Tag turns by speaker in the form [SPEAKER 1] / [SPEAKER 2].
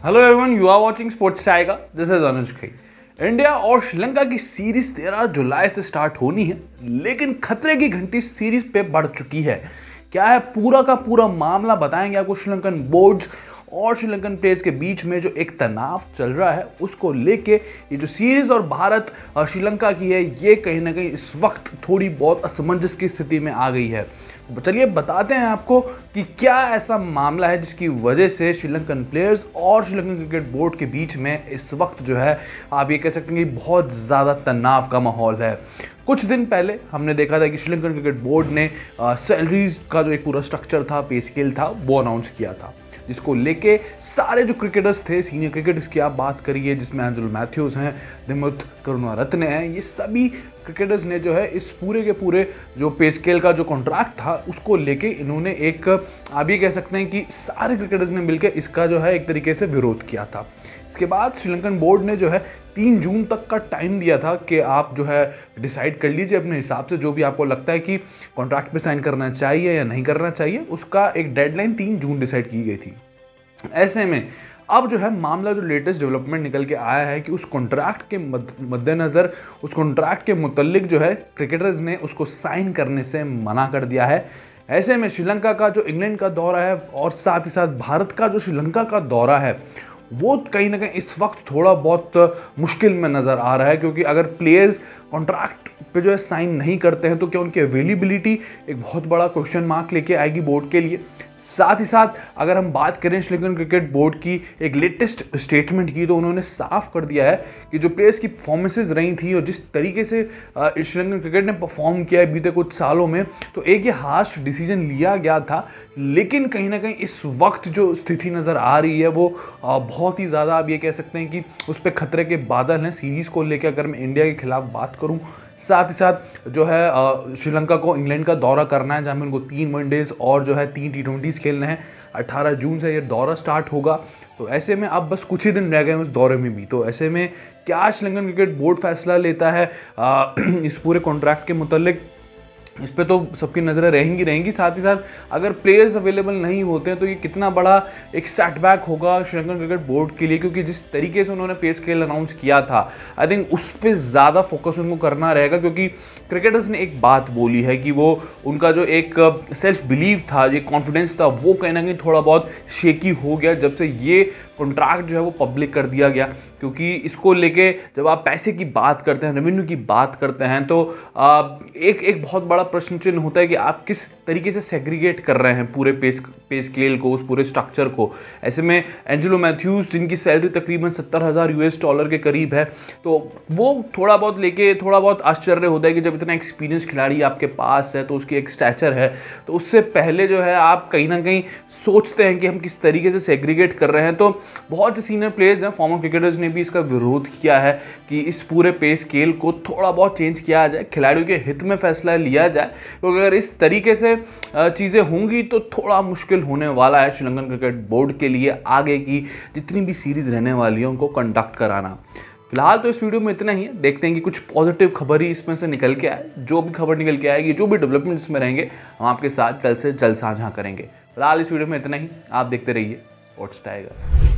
[SPEAKER 1] Hello everyone, you are watching sports tiger. This is Anuj Khai. India और श्रीलंका की series 13 जुलाई से start होनी है, लेकिन खतरे की घंटी सीरीज पे बढ़ चुकी है। क्या है पूरा का पूरा मामला, बताएंगे आपको। श्रीलंकन बोर्ड्स और श्रीलंकन प्लेयर्स के बीच में जो एक तनाव चल रहा है, उसको लेके ये जो सीरीज और भारत और श्रीलंका की है, ये कहीं ना कहीं इस वक्त थोड़ी बहुत असमंजस की स्थिति में आ गई है। चलिए बताते हैं आपको कि क्या ऐसा मामला है जिसकी वजह से श्रीलंकन प्लेयर्स और श्रीलंकन क्रिकेट बोर्ड के बीच में इस वक्त जो है, आप ये कह सकते हैं कि बहुत ज़्यादा तनाव का माहौल है। कुछ दिन पहले हमने देखा था कि श्रीलंकन क्रिकेट बोर्ड ने सैलरीज का जो एक पूरा स्ट्रक्चर था, पे स्केल था, वो अनाउंस किया था, जिसको लेके सारे जो क्रिकेटर्स थे, सीनियर क्रिकेटर्स की आप बात करिए, जिसमें एंजेलो मैथ्यूज हैं, दिमुथ करुणारत्ने हैं, ये सभी क्रिकेटर्स ने जो है इस पूरे के पूरे जो पे स्केल का जो कॉन्ट्रैक्ट था, उसको लेके इन्होंने एक, आप ये कह सकते हैं कि सारे क्रिकेटर्स ने मिलकर इसका जो है एक तरीके से विरोध किया था। इसके बाद श्रीलंकन बोर्ड ने जो है 3 जून तक का टाइम दिया था कि आप जो है डिसाइड कर लीजिए अपने हिसाब से, जो भी आपको लगता है कि कॉन्ट्रैक्ट पे साइन करना चाहिए या नहीं करना चाहिए, उसका एक डेडलाइन 3 जून डिसाइड की गई थी। ऐसे में अब जो है मामला, जो लेटेस्ट डेवलपमेंट निकल के आया है कि उस कॉन्ट्रैक्ट के मद्देनज़र, उस कॉन्ट्रैक्ट के मुतल्लिक जो है क्रिकेटर्स ने उसको साइन करने से मना कर दिया है। ऐसे में श्रीलंका का जो इंग्लैंड का दौरा है और साथ ही साथ भारत का जो श्रीलंका का दौरा है, वो कहीं ना कहीं इस वक्त थोड़ा बहुत मुश्किल में नज़र आ रहा है, क्योंकि अगर प्लेयर्स कॉन्ट्रैक्ट पे जो है साइन नहीं करते हैं तो क्या उनकी अवेलेबिलिटी एक बहुत बड़ा क्वेश्चन मार्क लेके आएगी बोर्ड के लिए। साथ ही साथ अगर हम बात करें श्रीलंकन क्रिकेट बोर्ड की एक लेटेस्ट स्टेटमेंट की, तो उन्होंने साफ कर दिया है कि जो प्लेयर्स की परफॉर्मेंसेज रही थी और जिस तरीके से श्रीलंकन क्रिकेट ने परफॉर्म किया है बीते कुछ सालों में, तो एक ये हार्श डिसीजन लिया गया था, लेकिन कहीं ना कहीं इस वक्त जो स्थिति नज़र आ रही है वो बहुत ही ज़्यादा, आप ये कह सकते हैं कि उस पर खतरे के बादल हैं सीरीज़ को लेकर। अगर मैं इंडिया के खिलाफ बात करूँ, साथ ही साथ जो है श्रीलंका को इंग्लैंड का दौरा करना है, जहाँ में उनको 3 वनडेज और जो है 3 T20s खेलने हैं। 18 जून से ये दौरा स्टार्ट होगा, तो ऐसे में अब बस कुछ ही दिन रह गए उस दौरे में भी। तो ऐसे में क्या श्रीलंकन क्रिकेट बोर्ड फैसला लेता है इस पूरे कॉन्ट्रैक्ट के मुतालिक, इस पे तो सबकी नज़रें रहेंगी। साथ ही साथ अगर प्लेयर्स अवेलेबल नहीं होते हैं तो ये कितना बड़ा एक सेटबैक होगा श्रीलंकन क्रिकेट बोर्ड के लिए, क्योंकि जिस तरीके से उन्होंने पे स्केल अनाउंस किया था, आई थिंक उस पर ज़्यादा फोकस उनको करना रहेगा, क्योंकि क्रिकेटर्स ने एक बात बोली है कि वो उनका जो एक सेल्फ बिलीव था, ये कॉन्फिडेंस था, वो कहीं ना कहीं थोड़ा बहुत शेकी हो गया जब से ये कॉन्ट्रैक्ट जो है वो पब्लिक कर दिया गया। क्योंकि इसको लेके जब आप पैसे की बात करते हैं, रेवेन्यू की बात करते हैं, तो एक बहुत बड़ा प्रश्न चिन्ह होता है कि आप किस तरीके से सेग्रीगेट कर रहे हैं पूरे पे स्केल को, उस पूरे स्ट्रक्चर को। ऐसे में एंजेलो मैथ्यूज, जिनकी सैलरी तकरीबन $70,000 के करीब है, तो वो थोड़ा बहुत लेके थोड़ा बहुत आश्चर्य होता है कि जब इतना एक्सपीरियंस खिलाड़ी आपके पास है, तो उसकी एक स्टैचर है, तो उससे पहले जो है आप कहीं ना कहीं सोचते हैं कि हम किस तरीके से सेग्रीगेट कर रहे हैं। तो बहुत से सीनियर प्लेयर्स हैं, फॉर्मर क्रिकेटर्स ने भी इसका विरोध किया है कि इस पूरे पे स्केल को थोड़ा बहुत चेंज किया जाए, खिलाड़ियों के हित में फैसला लिया जाए, क्योंकि अगर इस तरीके से चीज़ें होंगी तो थोड़ा मुश्किल होने वाला है श्रीलंकन क्रिकेट बोर्ड के लिए आगे की जितनी भी सीरीज़ रहने वाली है उनको कंडक्ट कराना। फिलहाल तो इस वीडियो में इतना ही है, देखते हैं कि कुछ पॉजिटिव खबर ही इसमें से निकल के आए। जो भी खबर निकल के आएगी, जो भी डेवलपमेंट इसमें रहेंगे, हम आपके साथ जल्द से जल्द साझा करेंगे। फिलहाल इस वीडियो में इतना ही, आप देखते रहिए स्पोर्ट्स टाइगर।